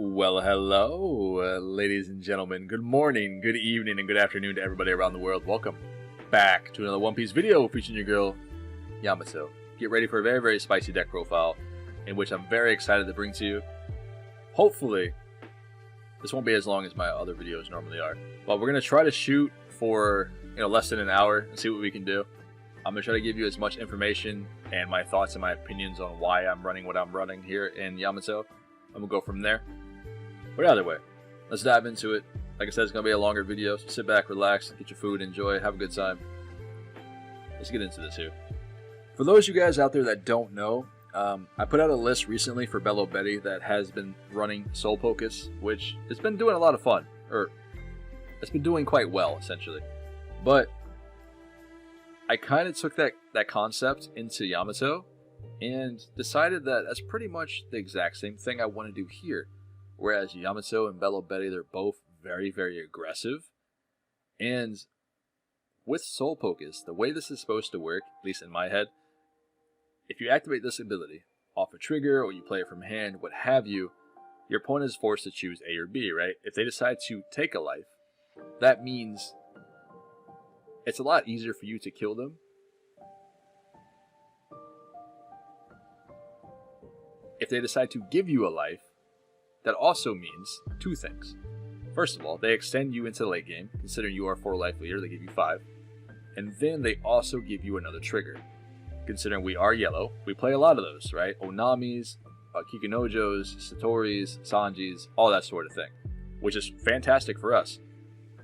Well, hello, ladies and gentlemen. Good morning, good evening, and good afternoon to everybody around the world. Welcome back to another One Piece video featuring your girl, Yamato. Get ready for a very, very spicy deck profile, in which I'm very excited to bring to you. Hopefully, this won't be as long as my other videos normally are, but we're going to try to shoot for less than an hour and see what we can do. I'm going to try to give you as much information and my thoughts and my opinions on why I'm running what I'm running here in Yamato. And we'll go from there. But either way, let's dive into it. Like I said, it's going to be a longer video, so sit back, relax, get your food, enjoy, have a good time. Let's get into this here. For those of you guys out there that don't know, I put out a list recently for Bello Betty that has been running Soul Pocus, which has been doing a lot of fun, or it's been doing quite well, essentially. But I kind of took that concept into Yamato and decided that that's pretty much the exact same thing I want to do here. Whereas Yamato and Bello Betty, they're both very, very aggressive. And with Soul Pocus, the way this is supposed to work, at least in my head, if you activate this ability off a trigger or you play it from hand, what have you, your opponent is forced to choose A or B, right? If they decide to take a life, that means it's a lot easier for you to kill them. If they decide to give you a life, that also means two things. First of all, they extend you into the late game, considering you are 4 life leader, they give you 5. And then they also give you another trigger. Considering we are yellow, we play a lot of those, right? Onamis, Kikunojos, Satoris, Sanjis, all that sort of thing. Which is fantastic for us.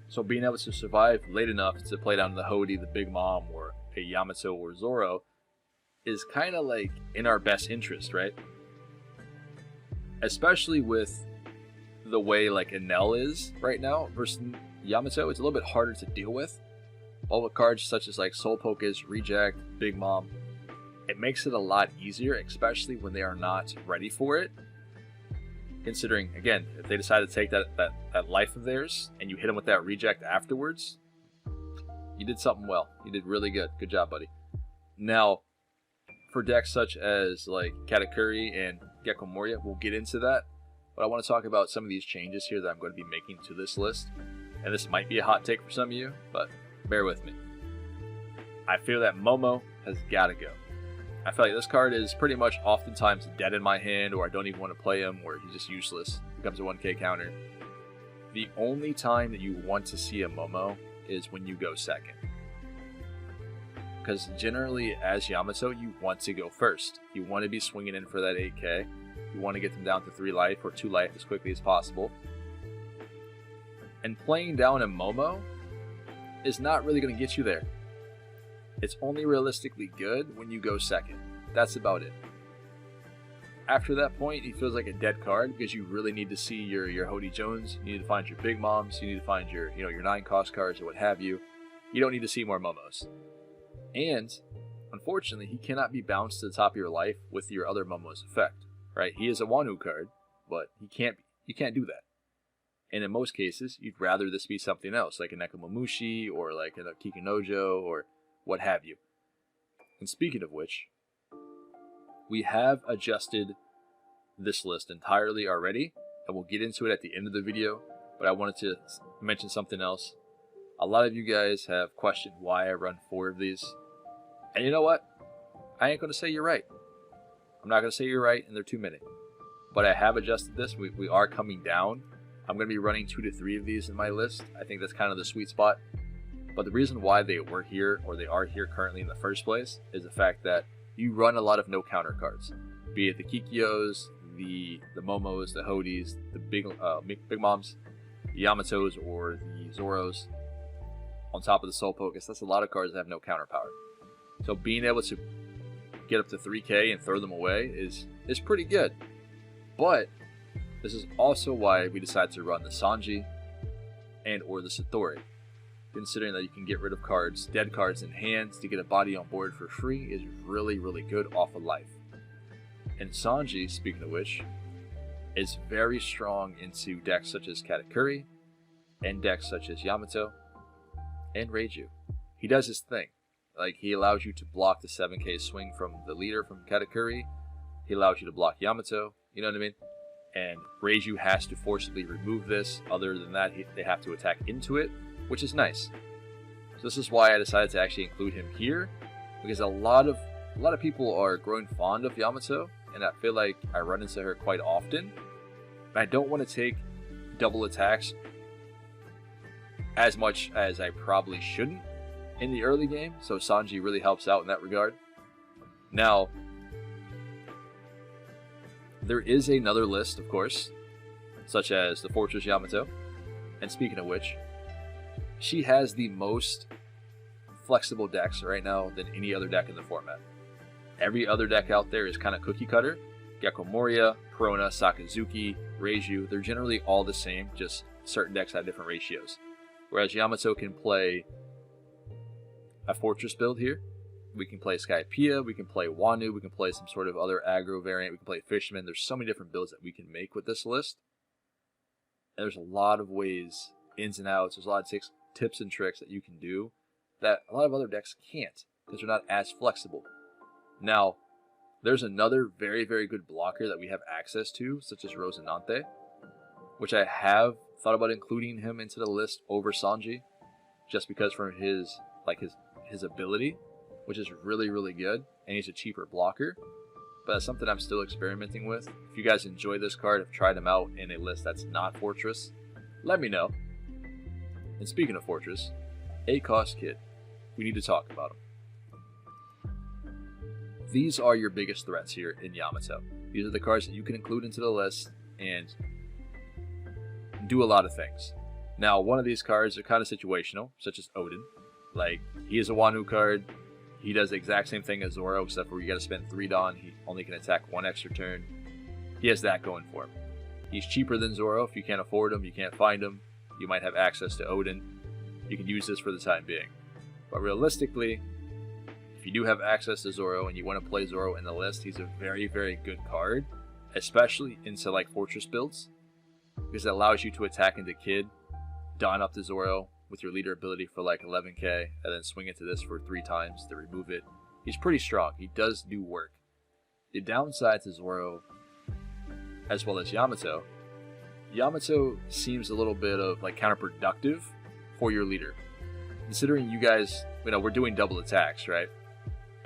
So being able to survive late enough to play down the Hody, the Big Mom, or a Yamato or Zoro is kind of like in our best interest, right? Especially with the way like Enel is right now versus Yamato, it's a little bit harder to deal with. All the cards such as like Soul Pocus, Reject, Big Mom, it makes it a lot easier, especially when they are not ready for it. Considering, again, if they decide to take that life of theirs and you hit them with that reject afterwards, you did something well. You did really good. Good job, buddy. Now, for decks such as like Katakuri and Gecko Moria, we'll get into that. But I want to talk about some of these changes here that I'm going to be making to this list. And this might be a hot take for some of you, but bear with me. I feel that Momo has got to go. I feel like this card is pretty much oftentimes dead in my hand, or I don't even want to play him, or he's just useless. Becomes a 1k counter. The only time that you want to see a Momo is when you go second. Because generally, as Yamato, you want to go first. You want to be swinging in for that 8k. You want to get them down to 3 life or 2 life as quickly as possible. And playing down a Momo is not really going to get you there. It's only realistically good when you go second. That's about it. After that point, he feels like a dead card because you really need to see your Hody Jones. You need to find your Big Moms. You need to find your your 9 cost cards or what have you. You don't need to see more Momos. And unfortunately, he cannot be bounced to the top of your life with your other Momo's effect. Right? He is a Wanu card, but you can't do that. And in most cases, you'd rather this be something else, like a Nekomamushi or like a Kikunojo or what have you. And speaking of which, we have adjusted this list entirely already, and we'll get into it at the end of the video, but I wanted to mention something else. A lot of you guys have questioned why I run 4 of these, and you know what? I ain't going to say you're right. I'm not going to say you're right, and they're too many. But I have adjusted this. We are coming down. I'm going to be running 2 to 3 of these in my list. I think that's kind of the sweet spot. But the reason why they were here, or they are here currently in the first place, is the fact that you run a lot of no counter cards. Be it the Kikyos, the Momos, the Hodis, the Big Moms, the Yamatos, or the Zoros. On top of the Soul Pocus, that's a lot of cards that have no counter power. So being able to get up to 3k and throw them away is pretty good. But this is also why we decided to run the Sanji and or the Satori. Considering that you can get rid of cards, dead cards in hands to get a body on board for free is really, really good off of life. And Sanji, speaking of which, is very strong into decks such as Katakuri and decks such as Yamato and Reiju. He does his thing. Like, he allows you to block the 7k swing from the leader from Katakuri. He allows you to block Yamato. You know what I mean? and Reiju has to forcibly remove this. Other than that, they have to attack into it, which is nice. So this is why I decided to actually include him here, because a lot of people are growing fond of Yamato, and I feel like I run into her quite often. And I don't want to take double attacks as much as I probably shouldn't in the early game, so Sanji really helps out in that regard. Now, there is another list, of course, such as the Fortress Yamato, and speaking of which, she has the most flexible decks right now than any other deck in the format. Every other deck out there is kind of cookie cutter. Gecko Moria, Perona, Sakazuki, Reiju, they're generally all the same, just certain decks have different ratios. Whereas Yamato can play a Fortress build here. We can play Skypiea, we can play Wanu, we can play some sort of other aggro variant, we can play Fishman. There's so many different builds that we can make with this list. And there's a lot of ways, ins and outs, there's a lot of tips and tricks that you can do that a lot of other decks can't, because they're not as flexible. Now, there's another very, very good blocker that we have access to, such as Rosinante, which I have thought about including him into the list over Sanji, just because from his ability, which is really, really good, and he's a cheaper blocker. But that's something I'm still experimenting with. If you guys enjoy this card, have tried him out in a list that's not Fortress, let me know. And speaking of Fortress, 8-cost Kid, we need to talk about him. These are your biggest threats here in Yamato. These are the cards that you can include into the list and do a lot of things. Now, one of these cards are kind of situational, such as Odin. Like, he is a Wanu card. He does the exact same thing as Zoro, except for you got to spend 3 Dawn. He only can attack 1 extra turn. He has that going for him. He's cheaper than Zoro. If you can't afford him, you can't find him, you might have access to Odin. You can use this for the time being. But realistically, if you do have access to Zoro and you want to play Zoro in the list, he's a very, very good card, especially into like Fortress builds, because it allows you to attack into Kid, Dawn up to Zoro with your leader ability for like 11k, and then swing into this for 3 times to remove it. He's pretty strong. He does do work. The downside to Zoro, as well as Yamato seems a little bit of like counterproductive for your leader. Considering you guys, we're doing double attacks, right?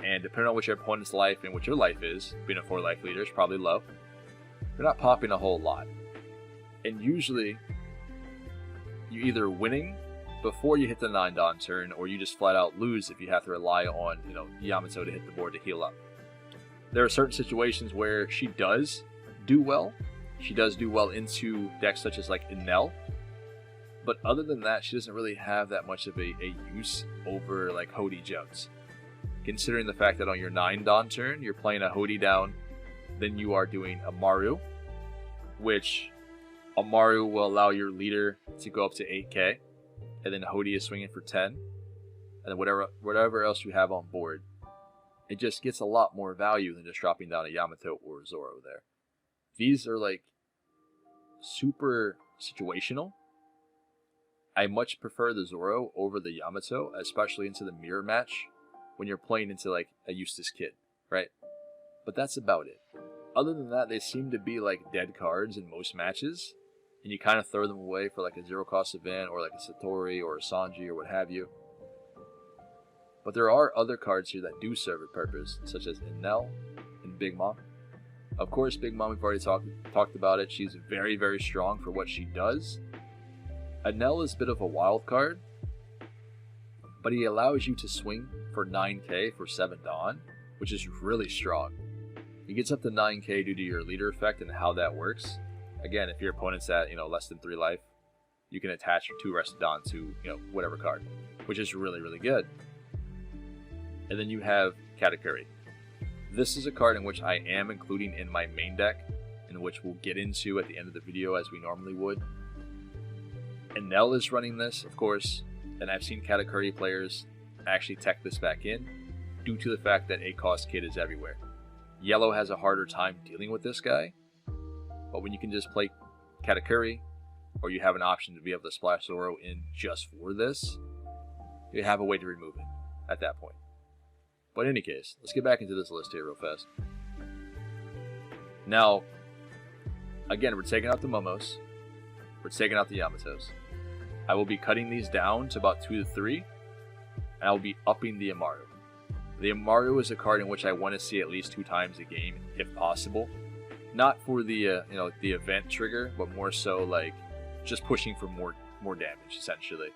And depending on what your opponent's life and what your life is, being a 4-life leader is probably low. You're not popping a whole lot. And usually, you're either winning before you hit the 9 Dawn turn, or you just flat out lose if you have to rely on, Yamato to hit the board to heal up. There are certain situations where she does do well. She does do well into decks such as like Enel. But other than that, she doesn't really have that much of a use over like Hody Jones. Considering the fact that on your 9 Dawn turn, you're playing a Hody down, then you are doing a Maru, which a Maru will allow your leader to go up to 8k, and then Hody is swinging for 10, and then whatever else you have on board. It just gets a lot more value than just dropping down a Yamato or Zoro there. These are like super situational. I much prefer the Zoro over the Yamato, especially into the mirror match when you're playing into like a Eustace Kid, right? But that's about it. Other than that, they seem to be like dead cards in most matches, and you kind of throw them away for like a 0-cost event or like a Satori or a Sanji or what have you. But there are other cards here that do serve a purpose, such as Enel and Big Mom. Of course, Big Mom, we've already talked about it. She's very, very strong for what she does. Enel is a bit of a wild card, but he allows you to swing for 9k for 7 Dawn, which is really strong. He gets up to 9k due to your leader effect and how that works. Again, if your opponent's at less than 3 life, you can attach 2 Rested Dawn to whatever card, which is really, really good. And then you have Katakuri. This is a card in which I am including in my main deck, in which we'll get into at the end of the video as we normally would. Enel is running this, of course, and I've seen Katakuri players actually tech this back in due to the fact that 8-cost Kid is everywhere. Yellow has a harder time dealing with this guy, but when you can just play Katakuri, or you have an option to be able to splash Zoro in just for this, you have a way to remove it at that point. But in any case, let's get back into this list here real fast. Now, Again, we're taking out the Momos. We're taking out the Yamatos. I will be cutting these down to about 2 to 3, and I will be upping the Amaru. The Amaru is a card in which I want to see at least 2 times a game, if possible. Not for the the event trigger, but more so like just pushing for more damage, essentially.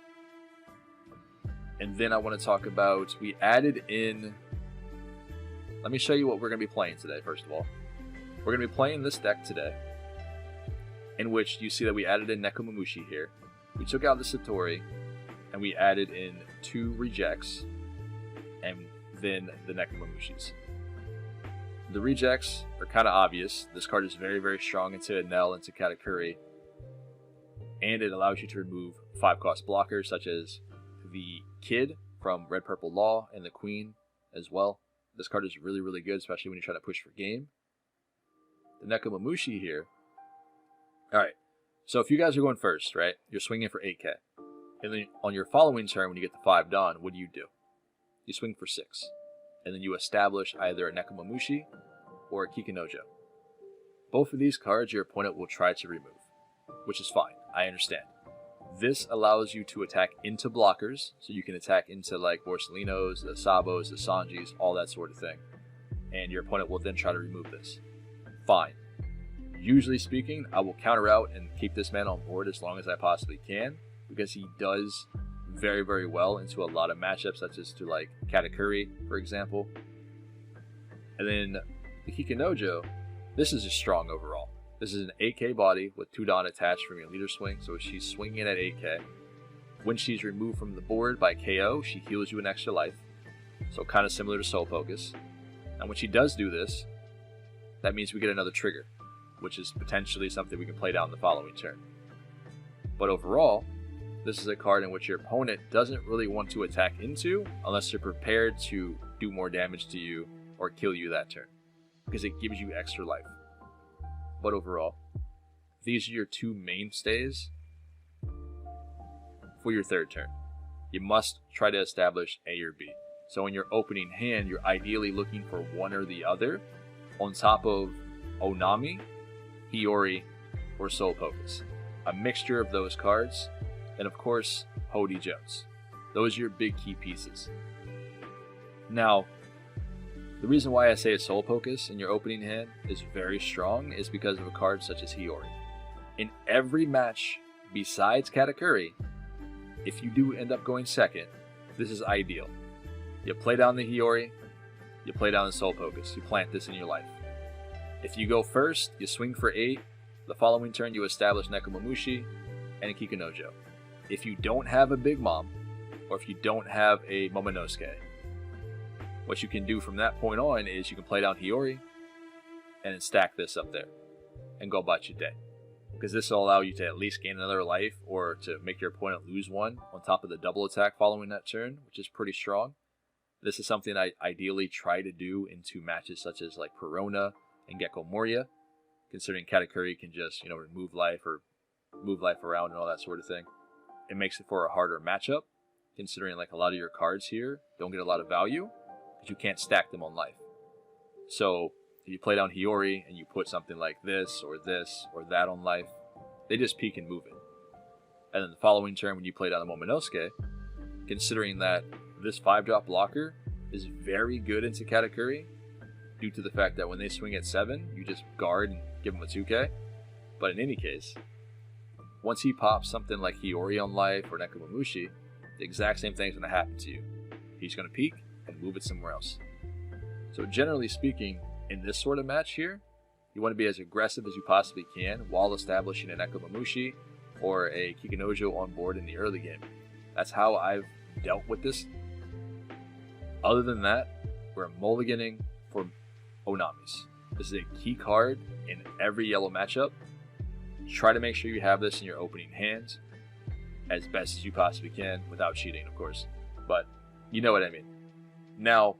And then I want to talk about, we added in, let me show you what we're going to be playing today, first of all. We're going to be playing this deck today, in which you see that we added in Nekomamushi here. We took out the Satori, and we added in 2 rejects, and then the Nekomamushis. The rejects are kind of obvious. This card is very, very strong into Enel, into Katakuri, and it allows you to remove 5-cost blockers, such as the Kid from Red Purple Law, and the Queen as well. This card is really, really good, especially when you're trying to push for game. The Nekomamushi here. Alright, so if you guys are going first, right, you're swinging for 8k. And then on your following turn, when you get the 5 Dawn, what do? You swing for 6. And then you establish either a Nekomamushi or a Kikinojo. Both of these cards your opponent will try to remove, which is fine, I understand. This allows you to attack into blockers, so you can attack into like Borsalinos, the Sabos, the Sanjis, all that sort of thing. And your opponent will then try to remove this. Fine. Usually speaking, I will counter out and keep this man on board as long as I possibly can, because he does very, very well into a lot of matchups, such as to like Katakuri, for example. And then the Kikinojo, this is just strong overall. This is an 8k body with 2 Dawn attached from your leader swing, so she's swinging at 8k. When she's removed from the board by KO, she heals you an extra life, so kind of similar to Soul Pocus. And when she does do this, that means we get another trigger, which is potentially something we can play down the following turn. But overall, this is a card in which your opponent doesn't really want to attack into unless they're prepared to do more damage to you or kill you that turn, because it gives you extra life. But overall, these are your 2 mainstays for your 3rd turn. You must try to establish A or B. So in your opening hand, you're ideally looking for one or the other on top of Onami, Hiyori, or Soul Pocus. A mixture of those cards, and of course, Hody Jones. Those are your big key pieces. Now, the reason why I say a Soul Pocus in your opening hand is very strong is because of a card such as Hiyori. In every match besides Katakuri, if you do end up going second, this is ideal. You play down the Hiyori, you play down the Soul Pocus, you plant this in your life. If you go first, you swing for 8, the following turn you establish Nekomamushi and a Kikinojo. If you don't have a Big Mom, or if you don't have a Momonosuke, what you can do from that point on is you can play down Hiyori and then stack this up there and go about your day. Because this will allow you to at least gain another life or to make your opponent lose 1 on top of the double attack following that turn, which is pretty strong. This is something I ideally try to do into matches such as like Perona and Gecko Moria, considering Katakuri can just, remove life or move life around and all that sort of thing. It makes it for a harder matchup, considering like a lot of your cards here don't get a lot of value, because you can't stack them on life. So if you play down Hiyori and you put something like this or that on life, they just peek and move it. And then the following turn when you play down the Momonosuke, considering that this 5-drop blocker is very good into Katakuri, due to the fact that when they swing at 7, you just guard and give them a 2k. But in any case, once he pops something like Hiyori on life or Nekomamushi, the exact same thing is going to happen to you. He's going to peek and move it somewhere else. So generally speaking, in this sort of match here, you want to be as aggressive as you possibly can while establishing a Nekomamushi or a Kikinojo on board in the early game. That's how I've dealt with this. Other than that, we're mulliganing for Onamis. This is a key card in every yellow matchup. Try to make sure you have this in your opening hand as best as you possibly can without cheating, of course. But you know what I mean. Now,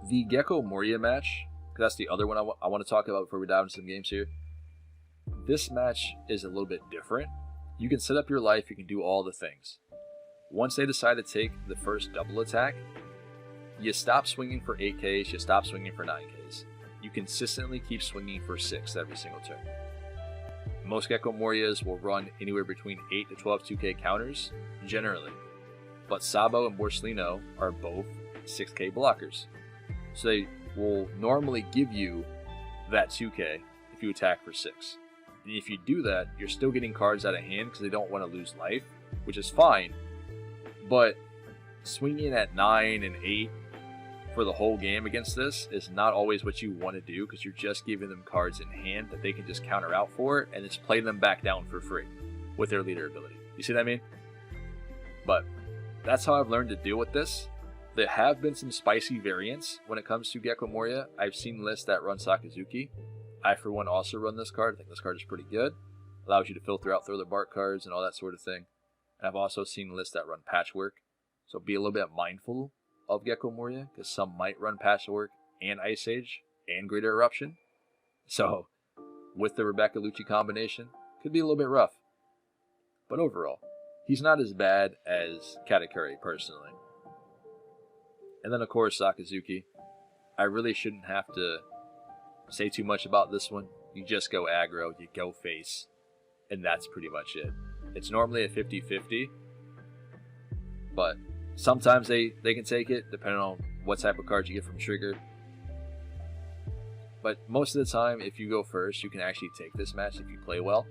the Gecko Moria match, because that's the other one I want to talk about before we dive into some games here. This match is a little bit different. You can set up your life, you can do all the things. Once they decide to take the first double attack, you stop swinging for 8Ks, you stop swinging for 9Ks. you consistently keep swinging for 6 every single turn. Most Gecko Morias will run anywhere between 8 to 12 2K counters, generally. But Sabo and Borsalino are both 6K blockers. So they will normally give you that 2K if you attack for 6. And if you do that, you're still getting cards out of hand because they don't want to lose life, which is fine. But swinging at 9 and 8 for the whole game against this is not always what you want to do, because you're just giving them cards in hand that they can just counter out for and just play them back down for free with their leader ability. You see what I mean? But that's how I've learned to deal with this. There have been some spicy variants when it comes to Gecko Moria. I've seen lists that run Sakazuki. I, for one, also run this card. I think this card is pretty good. Allows you to filter out Thriller Bark cards and all that sort of thing. And I've also seen lists that run Patchwork. So be a little bit mindful of Gecko Moria, because some might run Patchwork and Ice Age and Greater Eruption. So with the Rebecca Lucci combination, could be a little bit rough. But overall, he's not as bad as Katakuri, personally. And then, of course, Sakazuki. I really shouldn't have to say too much about this one. You just go aggro, you go face, and that's pretty much it. It's normally a 50-50, but sometimes they can take it, depending on what type of cards you get from Trigger. But most of the time, if you go first, you can actually take this match if you play well.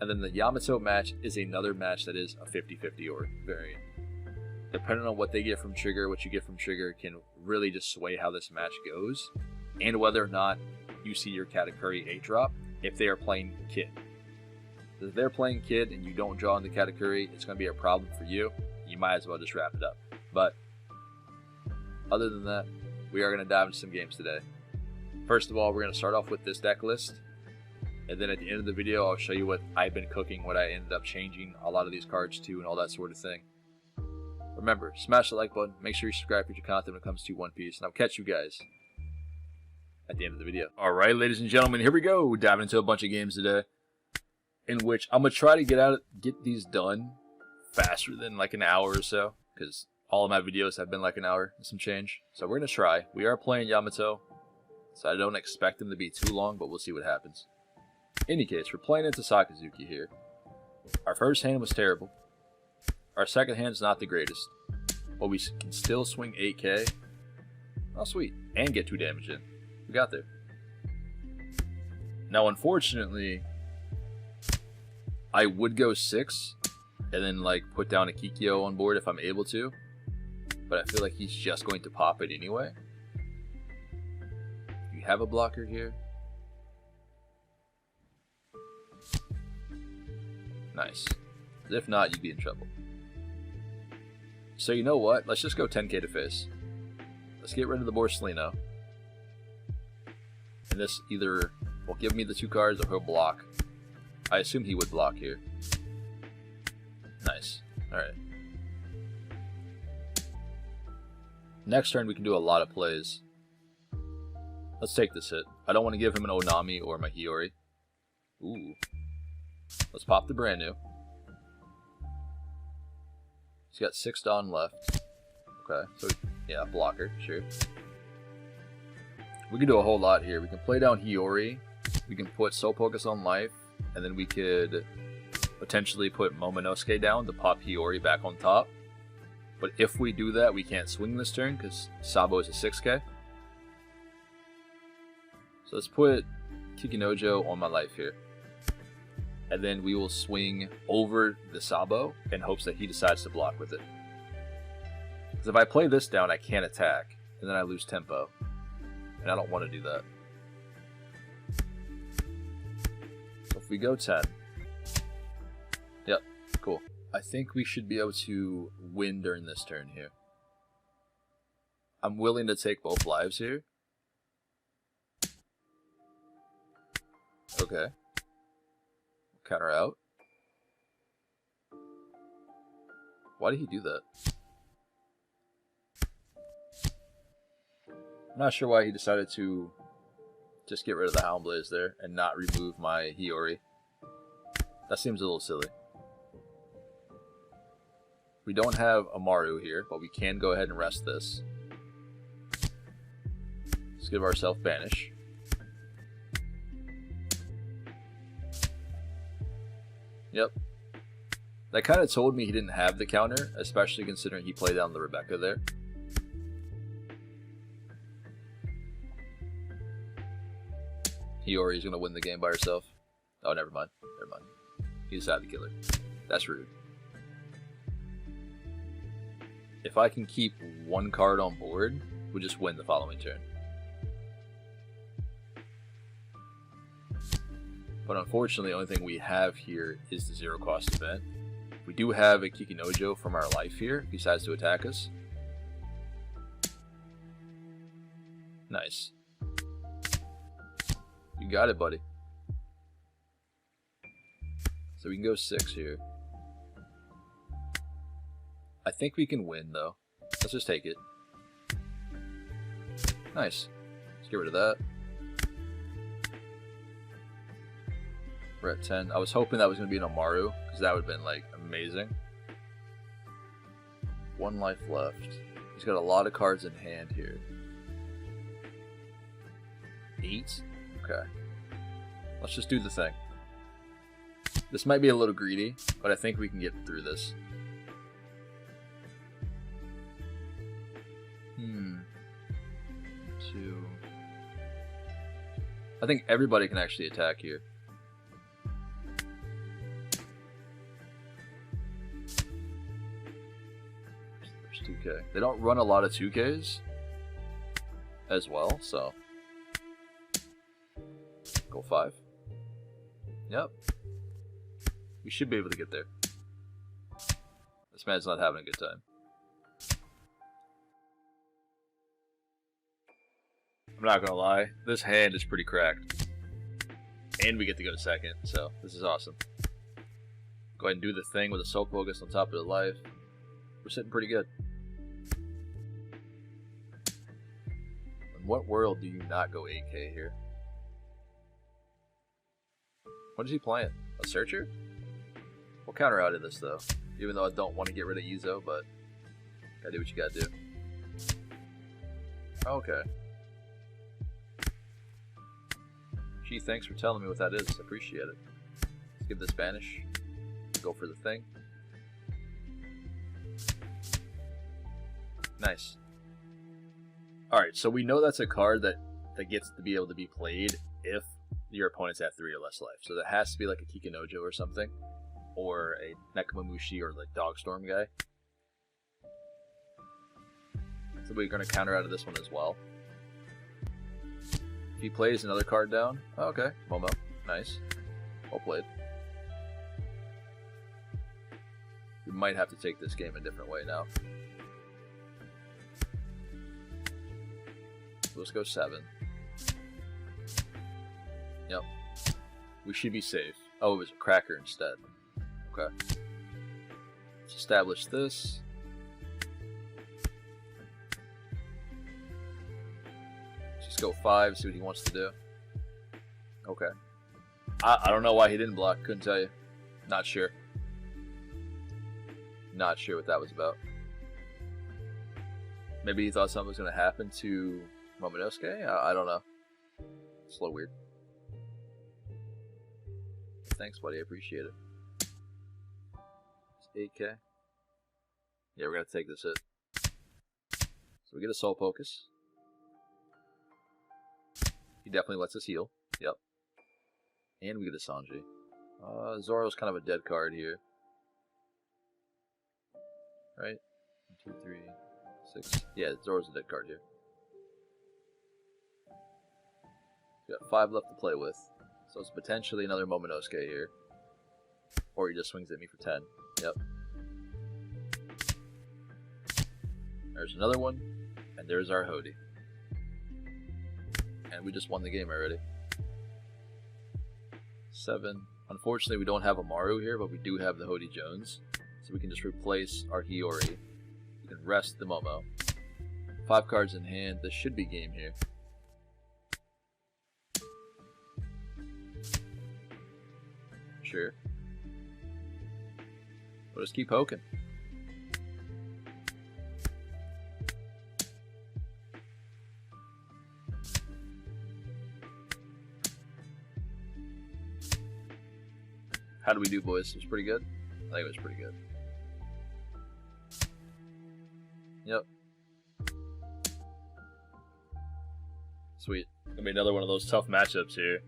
And then the Yamato match is another match that is a 50-50 or variant. Depending on what they get from Trigger, what you get from Trigger can really just sway how this match goes, and whether or not you see your Katakuri 8-drop if they are playing Kid. If they're playing Kid and you don't draw in the Katakuri, it's going to be a problem for you. You might as well just wrap it up. But other than that, we are going to dive into some games today. First of all, we're going to start off with this deck list, and then at the end of the video, I'll show you what I've been cooking, what I ended up changing a lot of these cards to, and all that sort of thing. Remember, smash the like button, make sure you subscribe for your content when it comes to One Piece, and I'll catch you guys at the end of the video. Alright, ladies and gentlemen, here we go. Diving into a bunch of games today, in which I'm going to try to get these done faster than like an hour or so, because all of my videos have been like an hour and some change. So we're going to try. We are playing Yamato, so I don't expect them to be too long, but we'll see what happens. In any case, we're playing into Sakazuki here. Our first hand was terrible. Our second hand's not the greatest, but we can still swing 8K. Oh, sweet. And get 2 damage in. We got there. Now, unfortunately, I would go 6 and then like put down a Kikyo on board if I'm able to, but I feel like he's just going to pop it anyway. You have a blocker here. Nice. If not, you'd be in trouble. So you know what? Let's just go 10K to face. Let's get rid of the Borsalino. And this either will give me the 2 cards or he'll block. I assume he would block here. Nice. Alright. Next turn we can do a lot of plays. Let's take this hit. I don't want to give him an Onami or my Hiyori. Ooh. Let's pop the brand new. He's got 6 Dawn left. Okay, so yeah, blocker, sure. We can do a whole lot here. We can play down Hiyori. We can put Soul Pocus on life. And then we could potentially put Momonosuke down to pop Hiyori back on top. But if we do that, we can't swing this turn because Sabo is a 6K. So let's put Kikinojo on my life here. And then we will swing over the Sabo in hopes that he decides to block with it. Because if I play this down, I can't attack. And then I lose tempo. And I don't want to do that. So if we go 10. Yep, cool. I think we should be able to win during this turn here. I'm willing to take both lives here. Okay. Counter out. Why did he do that? I'm not sure why he decided to just get rid of the Hound Blaze there and not remove my Hiyori. That seems a little silly. We don't have Amaru here, but we can go ahead and rest this. Let's give ourselves banish. Yep. That kind of told me he didn't have the counter, especially considering he played down the Rebecca there. Hiyori's gonna win the game by herself. Oh, never mind. Never mind. He decided to kill her. That's rude. If I can keep one card on board, we'll just win the following turn. But unfortunately, the only thing we have here is the zero cost event. We do have a Kikinojo from our life here, if he decides to attack us. Nice. You got it, buddy. So we can go 6 here. I think we can win, though. Let's just take it. Nice. Let's get rid of that. We're at 10. I was hoping that was going to be an Amaru, because that would have been, like, amazing. 1 life left. He's got a lot of cards in hand here. 8? Okay. Let's just do the thing. This might be a little greedy, but I think we can get through this. 2. I think everybody can actually attack here. There's 2K. They don't run a lot of 2Ks as well, so go 5. Yep. We should be able to get there. This man's not having a good time. I'm not gonna lie, this hand is pretty cracked. And we get to go second, so this is awesome. Go ahead and do the thing with a Soul Focus on top of the life. We're sitting pretty good. In what world do you not go 8K here? What is he playing? A Searcher? We'll counter out of this though. Even though I don't want to get rid of Izo, but gotta do what you gotta do. Okay. Gee, thanks for telling me what that is. I appreciate it. Let's give this banish. Go for the thing. Nice. Alright, so we know that's a card that gets to be able to be played if your opponent's at 3 or less life. So that has to be like a Kikinojo or something. Or a Nekomamushi or like Dogstorm guy. So we're going to counter out of this one as well. If he plays another card down, oh, okay, Momo, nice, well played. We might have to take this game a different way now. Let's go 7. Yep. We should be safe. Oh, it was a cracker instead. Okay. Let's establish this. Just go 5, see what he wants to do. Okay. I don't know why he didn't block, couldn't tell you. Not sure. Not sure what that was about. Maybe he thought something was going to happen to Momonosuke? I don't know. It's a little weird. Thanks, buddy. I appreciate it. It's 8K. Yeah, we're going to take this hit. So we get a Soul Pocus. He definitely lets us heal. Yep. And we get a Sanji. Zoro's kind of a dead card here. Right? 1, 2, 3, 6. Yeah, Zoro's a dead card here. We got 5 left to play with. So it's potentially another Momonosuke here. Or he just swings at me for 10. Yep. There's another one. And there's our Hody. And we just won the game already. 7. Unfortunately, we don't have a Maru here, but we do have the Hody Jones. So we can just replace our Hiyori. We can rest the Momo. 5 cards in hand. This should be game here. Sure. We'll just keep poking. How did we do, boys? It was pretty good? I think it was pretty good. Yep. Sweet. Gonna be another one of those tough matchups here.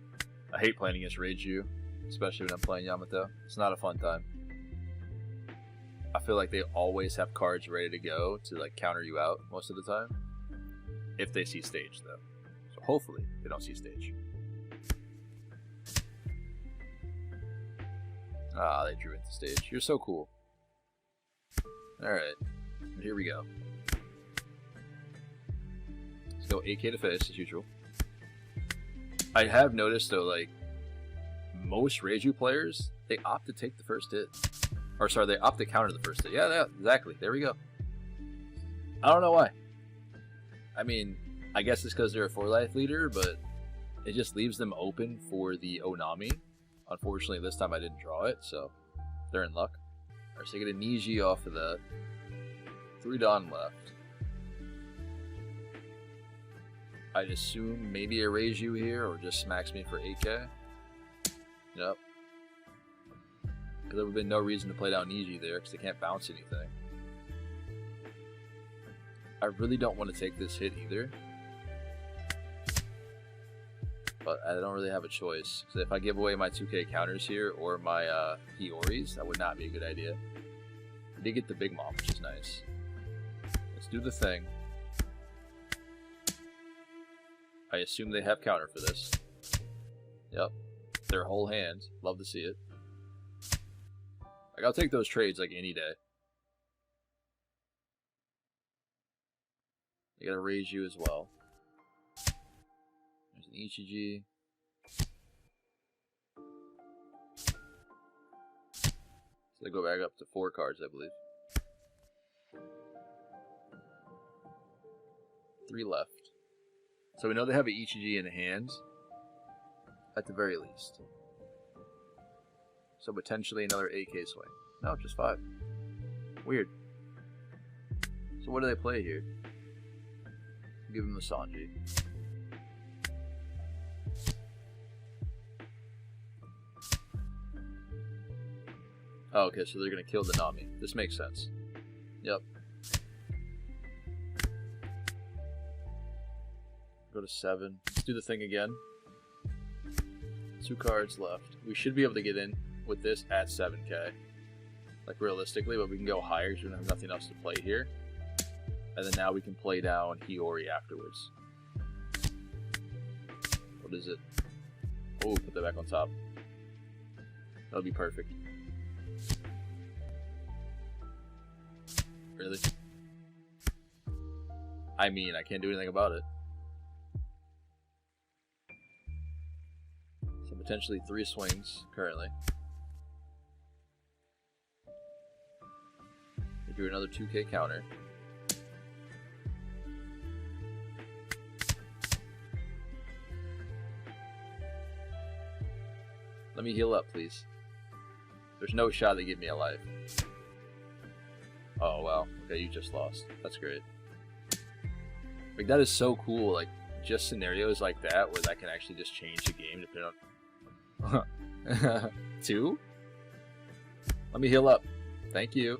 I hate playing against Reiju, especially when I'm playing Yamato. It's not a fun time. I feel like they always have cards ready to go to like counter you out most of the time. If they see stage though. So hopefully they don't see stage. Ah, they drew into stage. You're so cool. Alright. Here we go. Let's go AK to face as usual. I have noticed though, like, most Reiju players, they opt to take the first hit. Or sorry, they opt to counter the first hit. Yeah, exactly. There we go. I don't know why. I mean, I guess it's because they're a 4-life leader, but it just leaves them open for the Onami. Unfortunately, this time I didn't draw it, so they're in luck. Alright, so I get a Niji off of that. 3 Dawn left. I'd assume maybe a Reiju here, or just smacks me for 8k. Yep. Because there would have been no reason to play down Niji there, because they can't bounce anything. I really don't want to take this hit either. But I don't really have a choice. So if I give away my 2k counters here, or my Hioris, that would not be a good idea. I did get the Big Mom, which is nice. Let's do the thing. I assume they have counter for this. Yep. Their whole hand. Love to see it. Like, I'll take those trades like any day. They gotta raise you as well. There's an Ichiji. So they go back up to 4 cards, I believe. 3 left. So we know they have an Ichiji in hand, at the very least. So potentially another 8k swing. No, just 5. Weird. So what do they play here? Give him the Sanji. Oh, okay, so they're gonna kill the Nami. This makes sense. Yep. Go to 7. Let's do the thing again. 2 cards left. We should be able to get in with this at 7k. Like, realistically, but we can go higher because we don't have nothing else to play here. And then now we can play down Hiyori afterwards. What is it? Oh, put that back on top. That'll be perfect. Really? I mean, I can't do anything about it. So potentially 3 swings currently. We do another 2k counter. Let me heal up, please. There's no shot they give me a life. Oh, wow. Okay, you just lost. That's great. Like, that is so cool. Like, just scenarios like that where that can actually just change the game depending on... 2? Let me heal up. Thank you.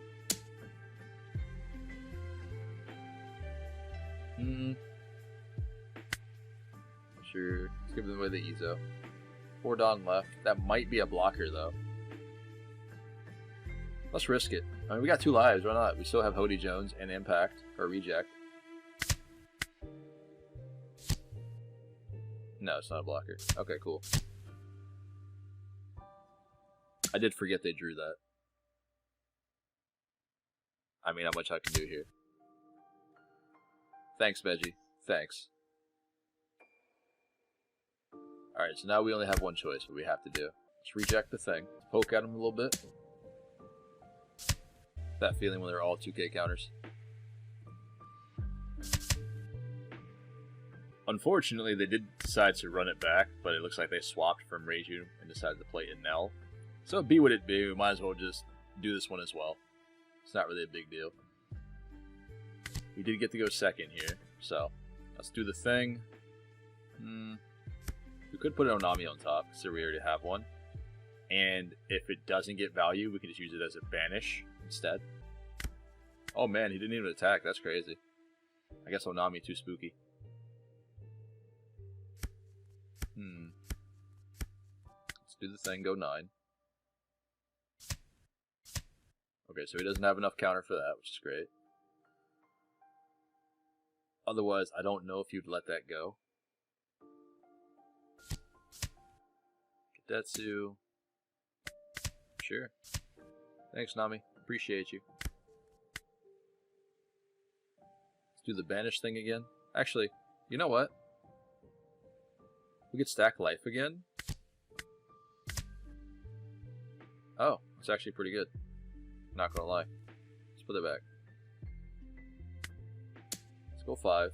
Sure. Let's give them away the Izo. 4 Dawn left. That might be a blocker, though. Let's risk it. I mean, we got 2 lives. Why not? We still have Hody Jones and Impact, or Reject. No, it's not a blocker. Okay, cool. I did forget they drew that. I mean, how much I can do here. Thanks, Veggie. Thanks. Alright, so now we only have one choice, what we have to do. Let's reject the thing. Let's poke at him a little bit. That feeling when they're all 2k counters. Unfortunately, they did decide to run it back, but it looks like they swapped from Reiju and decided to play Enel. So be what it be, we might as well just do this one as well. It's not really a big deal. We did get to go second here, so let's do the thing. We could put an Onami on top, so we already have one. And if it doesn't get value, we can just use it as a banish instead. Oh man, he didn't even attack. That's crazy. I guess Onami too spooky. Let's do the thing, go 9. Okay, so he doesn't have enough counter for that, which is great. Otherwise, I don't know if you'd let that go. Kadetsu. Sure. Thanks, Nami. Appreciate you. Let's do the banish thing again. Actually, you know what? We could stack life again. Oh, it's actually pretty good. Not gonna lie. Let's put it back. Let's go 5.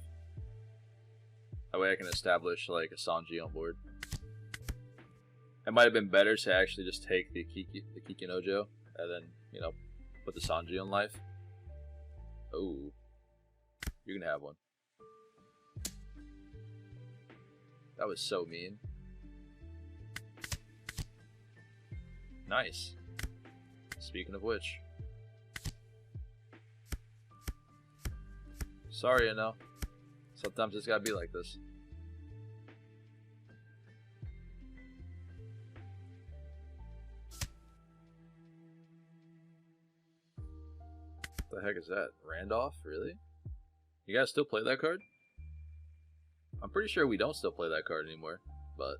That way I can establish like a Sanji on board. It might have been better to actually just take the Kikinojo and then, you know, put the Sanji on life. Oh, you can have one. That was so mean. Nice. Speaking of which. Sorry, I know. Sometimes it's gotta be like this. What the heck is that? Randolph? Really? You guys still play that card? I'm pretty sure we don't still play that card anymore, but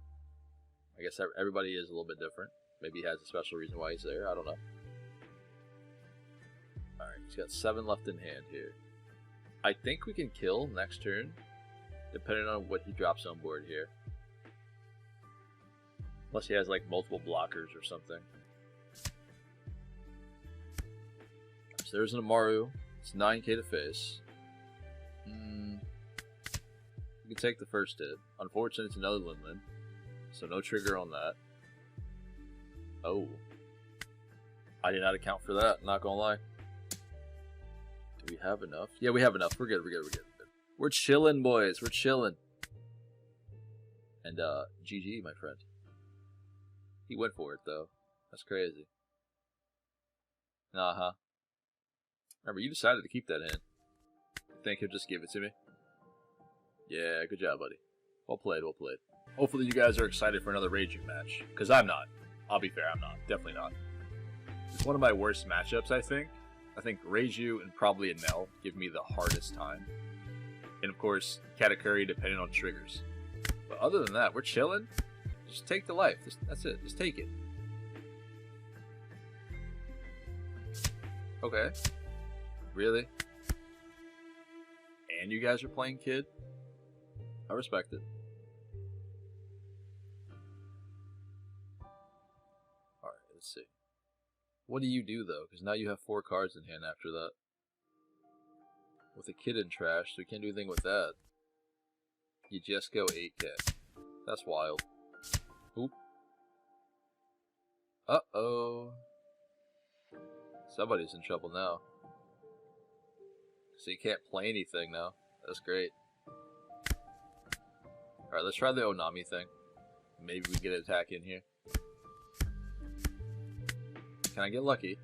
I guess everybody is a little bit different. Maybe he has a special reason why he's there. I don't know. Alright, he's got 7 left in hand here. I think we can kill next turn, depending on what he drops on board here. Unless he has like multiple blockers or something. So there's an Amaru. It's 9k to face. We can take the first hit. Unfortunately, it's another Lin-Lin, so no trigger on that. Oh. I did not account for that, not gonna lie. Do we have enough? Yeah, we have enough. We're good, we're good, we're good. We're chilling, boys. We're chilling. And, GG, my friend. He went for it, though. That's crazy. Uh-huh. Remember, you decided to keep that hand. You think he'll just give it to me? Yeah, good job, buddy. Well played, well played. Hopefully you guys are excited for another Raging match. Because I'm not. I'll be fair, I'm not. Definitely not. It's one of my worst matchups, I think. I think Reiju and probably Enel give me the hardest time. And of course, Katakuri depending on triggers. But other than that, we're chilling. Just take the life. That's it. Just take it. Okay. Really? And you guys are playing Kid? I respect it. Alright, let's see. What do you do, though? Because now you have 4 cards in hand after that. With a Kid in trash, so you can't do anything with that. You just go 8k. That's wild. Oop. Uh-oh. Somebody's in trouble now. So you can't play anything now. That's great. Alright, let's try the Onami thing. Maybe we get an attack in here. Can I get lucky?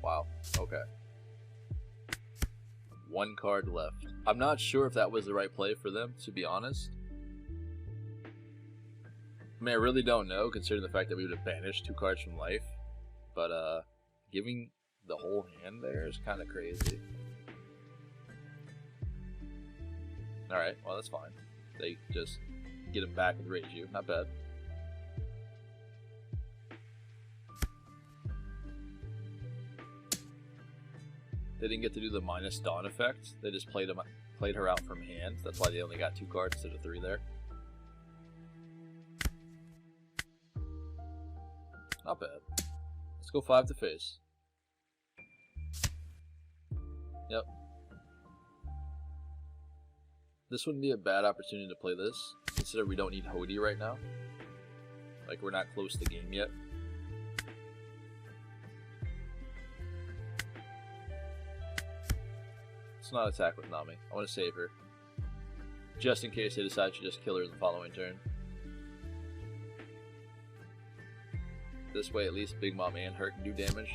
Wow. Okay. 1 card left. I'm not sure if that was the right play for them, to be honest. I mean, I really don't know, considering the fact that we would have banished 2 cards from life. But, giving the whole hand there is kind of crazy. Alright, well, that's fine. They just get him back with Reiju. Not bad. They didn't get to do the minus Dawn effect. They just played her out from hand. That's why they only got 2 cards instead of 3 there. Not bad. Let's go 5 to face. Yep. This wouldn't be a bad opportunity to play this, considering we don't need Hody right now. Like, we're not close to the game yet. Let's not attack with Nami. I want to save her. just in case they decide to just kill her the following turn. This way, at least Big Mom and her can do damage.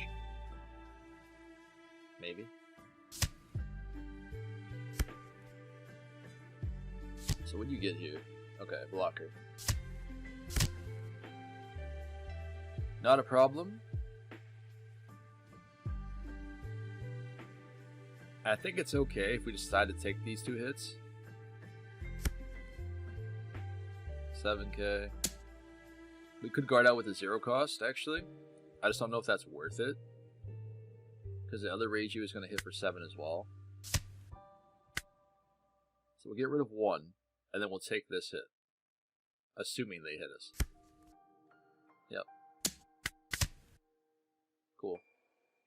Maybe. So what do you get here? Okay, blocker. Not a problem. I think it's okay if we decide to take these 2 hits. 7k. We could guard out with a 0 cost, actually. I just don't know if that's worth it. Because the other Reiju is going to hit for 7 as well. So we'll get rid of 1, and then we'll take this hit. Assuming they hit us. Yep. Cool.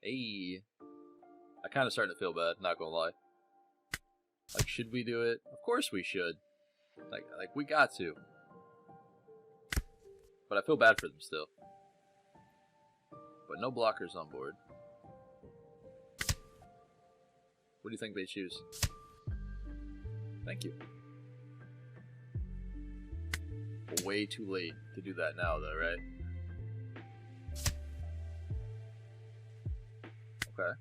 Hey. I kind of starting to feel bad, not gonna lie. Like, should we do it? Of course we should. Like we got to. But I feel bad for them still. But no blockers on board. What do you think they choose? Thank you. Way too late to do that now, though, right? Okay.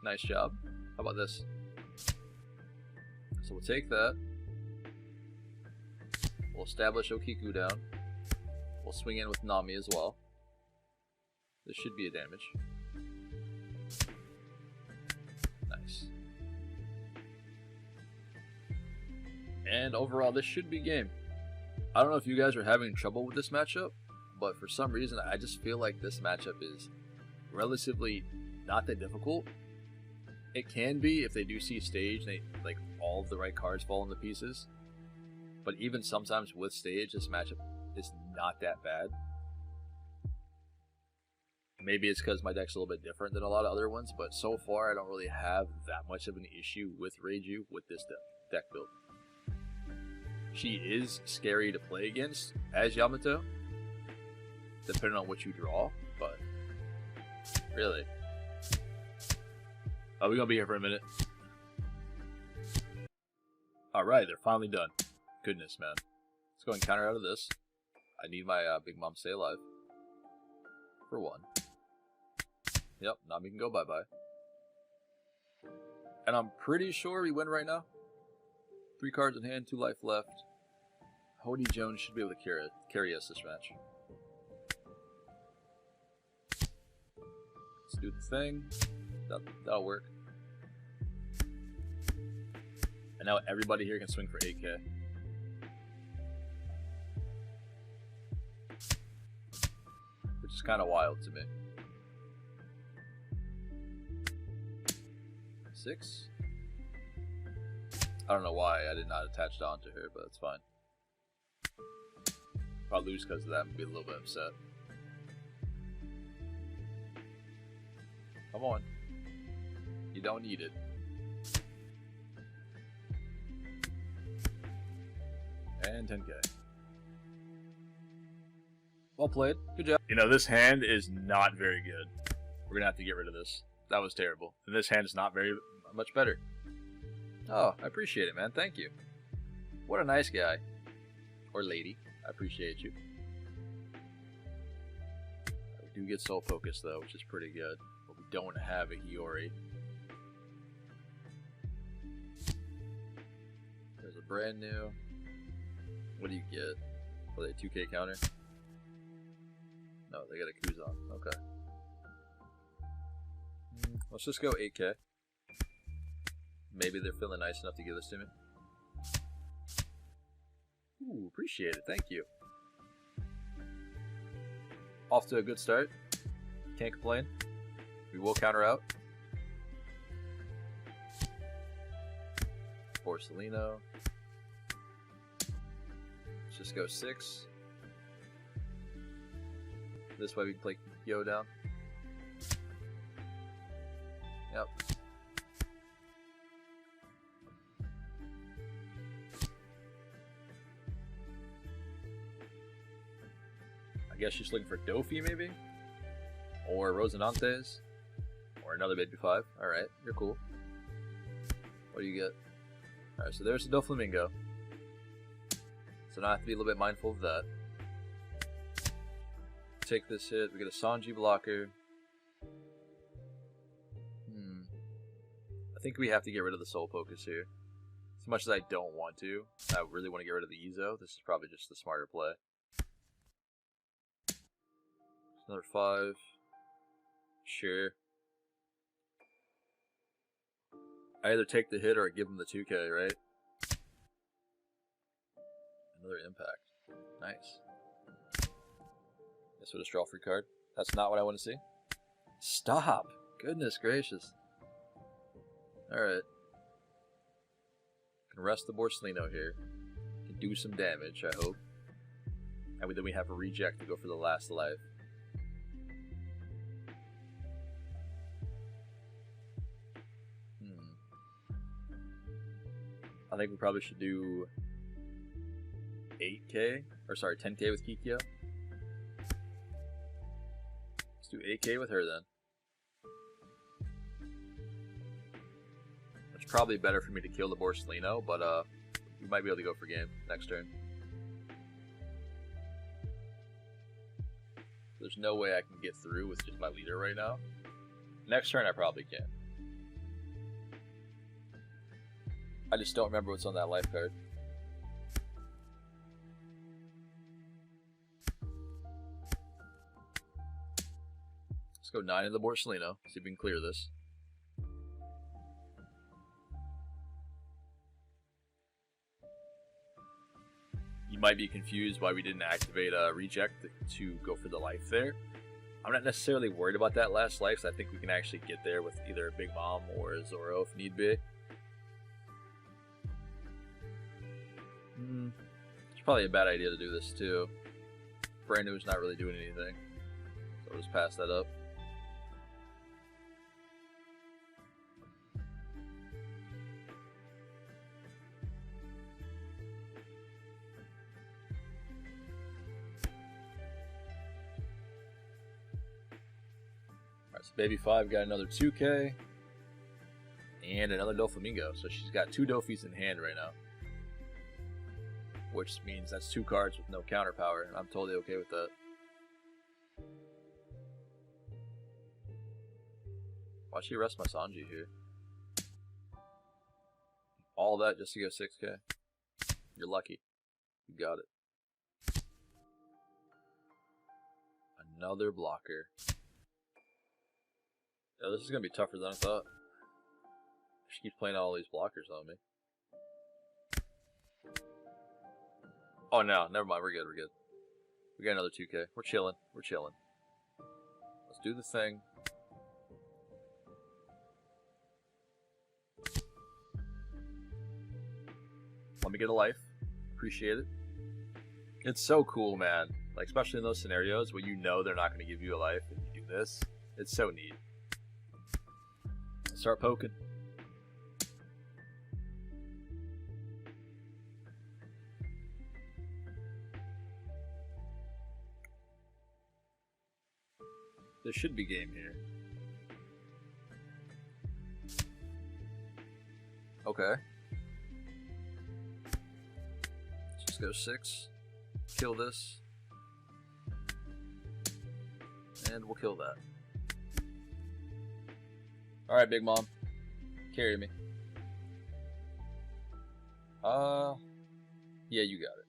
Nice job. How about this? So we'll take that. We'll establish Okiku down. We'll swing in with Nami as well. This should be a damage. Nice. And overall, this should be game. I don't know if you guys are having trouble with this matchup, but for some reason, I just feel like this matchup is relatively not that difficult. It can be if they do see stage and like all of the right cards fall into pieces. But even sometimes with stage, this matchup is not that bad. Maybe it's because my deck's a little bit different than a lot of other ones, but so far I don't really have that much of an issue with Reiju with this deck build. She is scary to play against as Yamato, depending on what you draw, but really. Oh, we're gonna be here for a minute. Alright, they're finally done. Goodness, man. Let's go and counter out of this. I need my Big Mom to stay alive. For 1. Yep, Nami can go bye-bye. And I'm pretty sure we win right now. 3 cards in hand, 2 life left. Hody Jones should be able to carry us this match. Let's do the thing. That'll work. And now everybody here can swing for 8k. Which is kind of wild to me. 6? I don't know why I did not attach on to her, but it's fine. If I lose because of that, I'd be a little bit upset. Come on. You don't need it. And 10k. Well played. Good job. You know, this hand is not very good. We're going to have to get rid of this. That was terrible. And this hand is not very much better. Oh, I appreciate it, man. Thank you. What a nice guy. Or lady. I appreciate you. We do get Soul Pocus, though, which is pretty good. But we don't have a Hiyori. There's a brand new. What do you get? Oh, they 2k counter? No, they got a Kuzan. Okay. Let's just go 8k. Maybe they're feeling nice enough to give this to me. Ooh, appreciate it. Thank you. Off to a good start. Can't complain. We will counter out. Porcelino. Let's just go 6. This way we can play Yo down. Yep. I guess she's looking for Dofi maybe? Or Rosinantes? Or another baby 5. Alright, you're cool. What do you get? Alright, so there's the Doflamingo. So now I have to be a little bit mindful of that. Take this hit. We get a Sanji blocker. I think we have to get rid of the Soul Pocus here. As much as I don't want to, I really want to get rid of the Ezo. This is probably just the smarter play. Another 5. Sure. I either take the hit or I give him the 2k, right? Another impact. Nice. Guess what, a draw free card. That's not what I want to see. Stop! Goodness gracious. Alright. Can rest the Borsalino here. Can do some damage, I hope. And then we have a reject to go for the last life. I think we probably should do 8k, or sorry, 10k with Kikyo. Let's do 8k with her then. It's probably better for me to kill the Borsalino, but we might be able to go for game next turn. There's no way I can get through with just my leader right now. Next turn I probably can. I just don't remember what's on that life card. Let's go 9 in the Borsalino, see if we can clear this. You might be confused why we didn't activate a reject to go for the life there. I'm not necessarily worried about that last life, so I think we can actually get there with either Big Mom or Zoro if need be. It's probably a bad idea to do this too. Brand New's not really doing anything, so we'll just pass that up. Alright, so Baby 5 got another 2k and another Doflamingo, so she's got 2 Dofis in hand right now. Which means that's 2 cards with no counter power, and I'm totally okay with that. Why'd she arrest my Sanji here? All that just to go 6k? You're lucky. You got it. Another blocker. Yeah, this is gonna be tougher than I thought. She keeps playing all these blockers on me. Oh no, never mind, we're good, we're good. We got another 2k. We're chilling, we're chilling. Let's do the thing. Let me get a life. Appreciate it. It's so cool, man. Like, especially in those scenarios where you know they're not going to give you a life and you do this. It's so neat. Let's start poking. There should be game here. Okay. Let's just go 6. Kill this. And we'll kill that. Alright, Big Mom. Carry me. Yeah, you got it.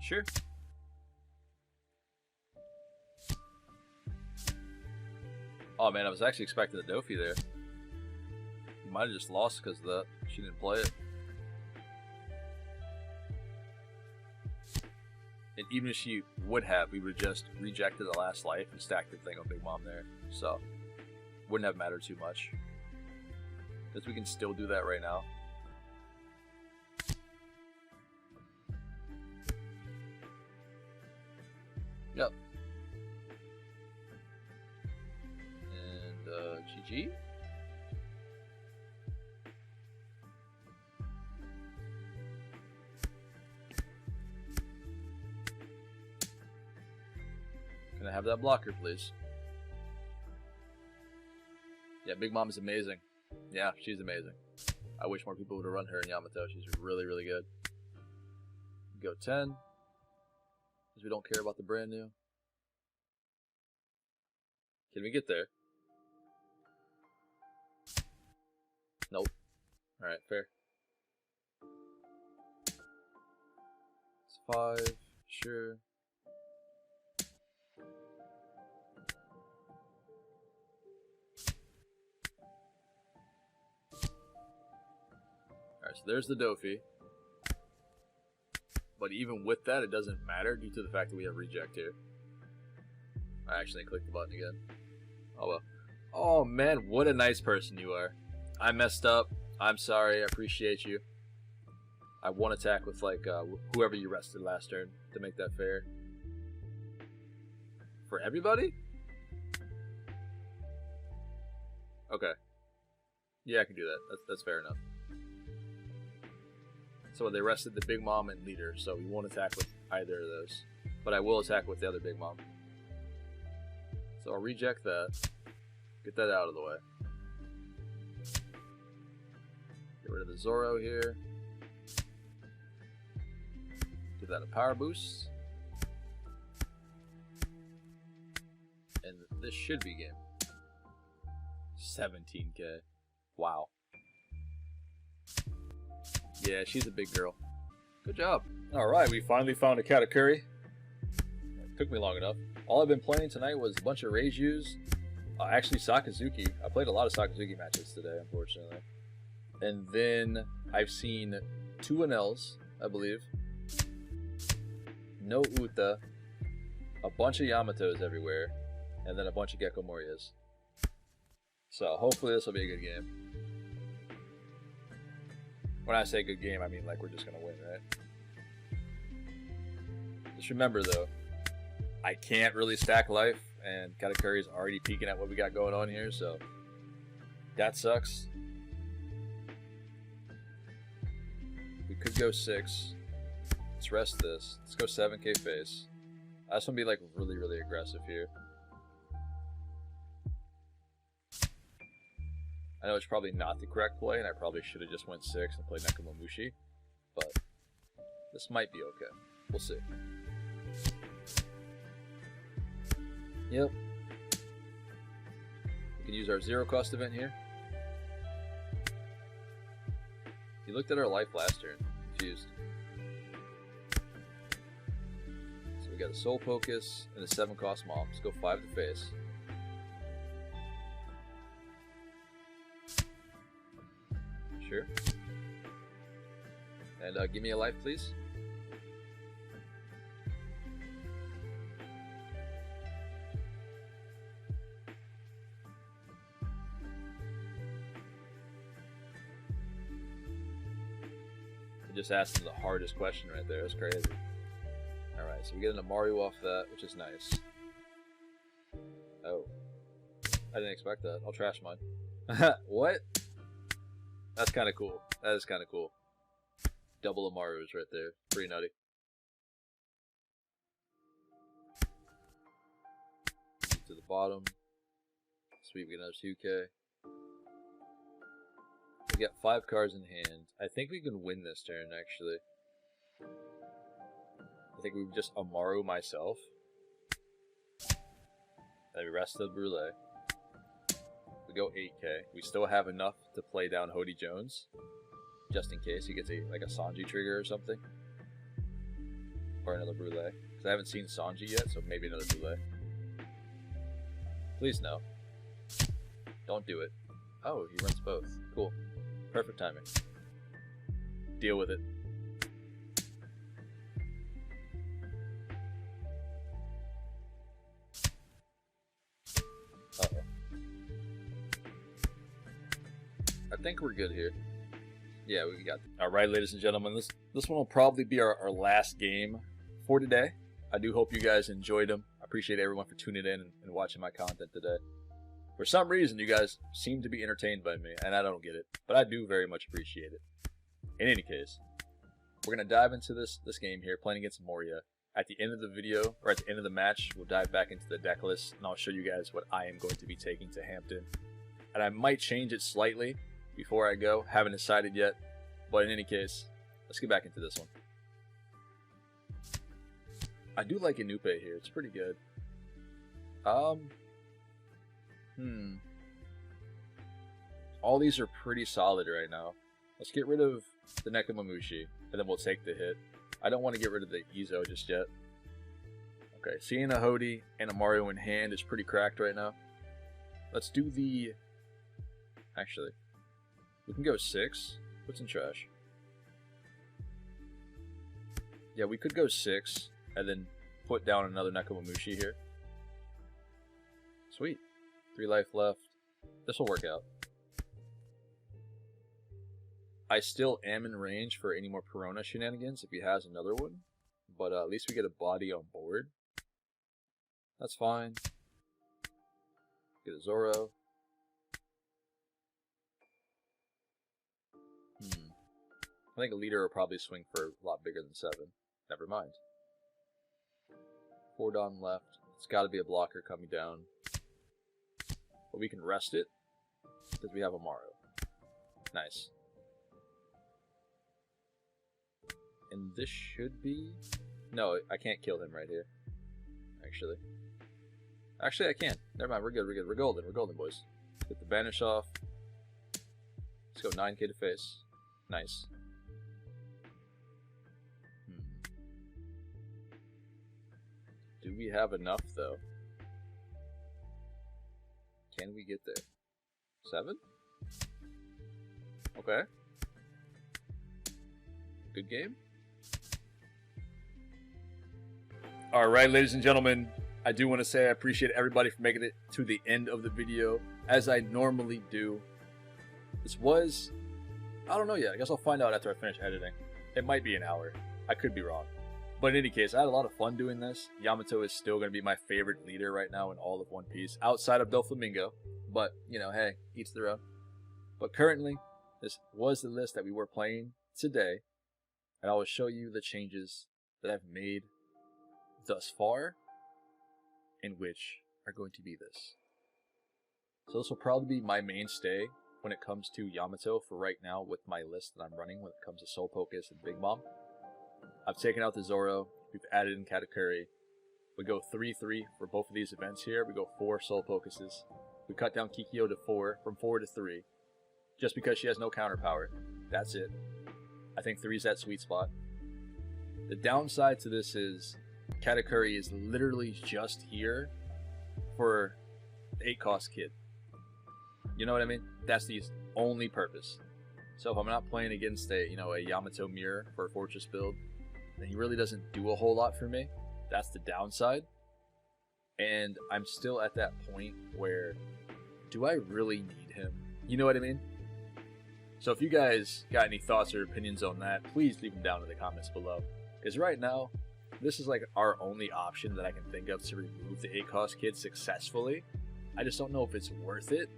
Sure. Oh man, I was actually expecting the Dofi there. You might have just lost because of that. She didn't play it. And even if she would have, we would have just rejected the last life and stacked the thing on Big Mom there. So, wouldn't have mattered too much. Because we can still do that right now. Yep. And, GG. Can I have that blocker, please? Yeah, Big Mom is amazing. Yeah, she's amazing. I wish more people would have run her in Yamato. She's really, really good. Go 10. Because we don't care about the brand new. Can we get there? Nope. Alright, fair. It's 5. Sure. Alright, so there's the Dofi. But even with that, it doesn't matter due to the fact that we have reject here. I actually clicked the button again. Oh well. Oh man, what a nice person you are. I messed up. I'm sorry. I appreciate you. I won't attack with like whoever you rested last turn to make that fair. For everybody? Okay. Yeah, I can do that. That's fair enough. So they rested the Big Mom and Leader, so we won't attack with either of those. But I will attack with the other Big Mom. So I'll reject that. Get that out of the way. Get rid of the Zoro here. Give that a power boost. And this should be game. 17k. Wow. Yeah, she's a big girl. Good job. Alright, we finally found a Katakuri. It took me long enough. All I've been playing tonight was a bunch of Reijus. Actually, Sakazuki. I played a lot of Sakazuki matches today, unfortunately. And then I've seen 2 Anels, I believe. No Uta. A bunch of Yamatos everywhere. And then a bunch of Gecko Morias. So hopefully this will be a good game. When I say good game, I mean like we're just going to win, right? Just remember though, I can't really stack life, and Katakuri is already peeking at what we got going on here, so that sucks. We could go 6. Let's rest this. Let's go 7k face. I just want to be like really, really aggressive here. I know it's probably not the correct play, and I probably should have just went 6 and played Nekomamushi, but this might be okay. We'll see. Yep. We can use our 0 cost event here. You looked at our life last turn. Confused. So we got a Soul Pocus and a 7 cost Mom. Let's go 5 to face. Sure. And give me a life, please. I just asked him the hardest question right there. That's crazy. Alright, so we get an Mario off that, which is nice. Oh. I didn't expect that. I'll trash mine. What? That's kind of cool. That is kind of cool. Double Amaru's right there. Pretty nutty. To the bottom. Sweet, we get another 2k. We got 5 cards in hand. I think we can win this turn, actually. I think we just Amaru myself. And we rest the Brule. We go 8k. We still have enough to play down Hody Jones, just in case he gets like a Sanji trigger or something, or another Brule. Because I haven't seen Sanji yet, so maybe another Brule. Please no. Don't do it. Oh, he runs both. Cool. Perfect timing. Deal with it. Uh-oh. I think we're good here. Yeah, we got. Alright, ladies and gentlemen, this one will probably be our last game for today. I do hope you guys enjoyed them. I appreciate everyone for tuning in and watching my content today. For some reason, you guys seem to be entertained by me, and I don't get it, but I do very much appreciate it. In any case, we're going to dive into this game here, playing against Moria. At the end of the video, or at the end of the match, we'll dive back into the deck list, and I'll show you guys what I am going to be taking to Hampton. and I might change it slightly before I go. Haven't decided yet, but in any case, let's get back into this one. I do like Inupe here. It's pretty good. All these are pretty solid right now. Let's get rid of the Nekomamushi, and then we'll take the hit. I don't want to get rid of the Izo just yet. Okay, seeing a Hody and a Mario in hand is pretty cracked right now. Let's do the... Actually, we can go 6. What's in trash? Yeah, we could go 6, and then put down another Nekomamushi here. Sweet. 3 life left. This will work out. I still am in range for any more Perona shenanigans if he has another one. But at least we get a body on board. That's fine. Get a Zoro. I think a leader will probably swing for a lot bigger than 7. Never mind. 4 Don left. It's got to be a blocker coming down. But we can rest it because we have a Mario. Nice. And this should be... No, I can't kill him right here. Actually, I can. Never mind, we're good, we're good. We're golden, boys. Get the banish off. Let's go 9k to face. Nice. Do we have enough, though? Can we get there? 7? Okay. Good game. Alright, ladies and gentlemen, I do want to say I appreciate everybody for making it to the end of the video, as I normally do. This was... I don't know yet. I guess I'll find out after I finish editing. It might be an hour. I could be wrong. But in any case, I had a lot of fun doing this. Yamato is still going to be my favorite leader right now in all of One Piece, outside of Doflamingo. But, you know, hey, each their own. But currently, this was the list that we were playing today. And I will show you the changes that I've made thus far, in which are going to be this. So this will probably be my mainstay when it comes to Yamato for right now with my list that I'm running when it comes to Soul Pocus and Big Mom. I've taken out the Zoro, we've added in Katakuri. We go 3-3 for both of these events here. We go 4 Soul Pocuses. We cut down Kikyo to 4, from 4 to 3. Just because she has no counter power. That's it. I think 3 is that sweet spot. The downside to this is Katakuri is literally just here for the 8-cost kid. You know what I mean? That's the only purpose. So if I'm not playing against a Yamato mirror for a fortress build, then he really doesn't do a whole lot for me. That's the downside. And I'm still at that point where, do I really need him? You know what I mean? So if you guys got any thoughts or opinions on that, please leave them down in the comments below. Because right now, this is like our only option that I can think of to remove the 8-cost kid successfully. I just don't know if it's worth it.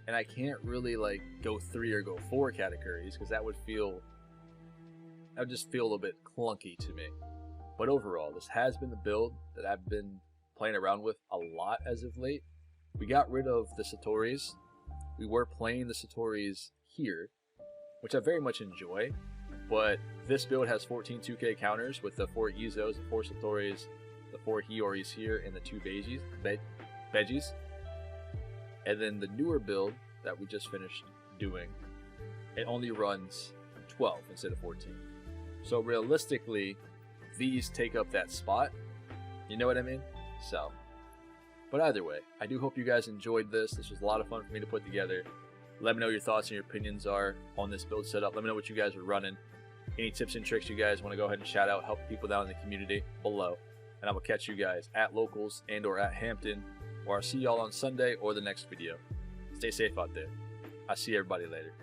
And I can't really like go 3 or go 4 Katakuris because that would just feel a little bit clunky to me. But overall, this has been the build that I've been playing around with a lot as of late. We got rid of the Satoris. We were playing the Satoris here, which I very much enjoy. But this build has 14 2k counters with the 4 Izos, the 4 Satoris, the 4 Hioris here, and the 2 Veggies. And then the newer build that we just finished doing, it only runs 12 instead of 14. So realistically, these take up that spot. You know what I mean? So, but either way, I do hope you guys enjoyed this. This was a lot of fun for me to put together. Let me know what your thoughts and your opinions are on this build setup. Let me know what you guys are running. Any tips and tricks you guys want to go ahead and shout out, help people down in the community below. And I will catch you guys at Locals and or at Hampton, or I'll see y'all on Sunday or the next video. Stay safe out there. I'll see everybody later.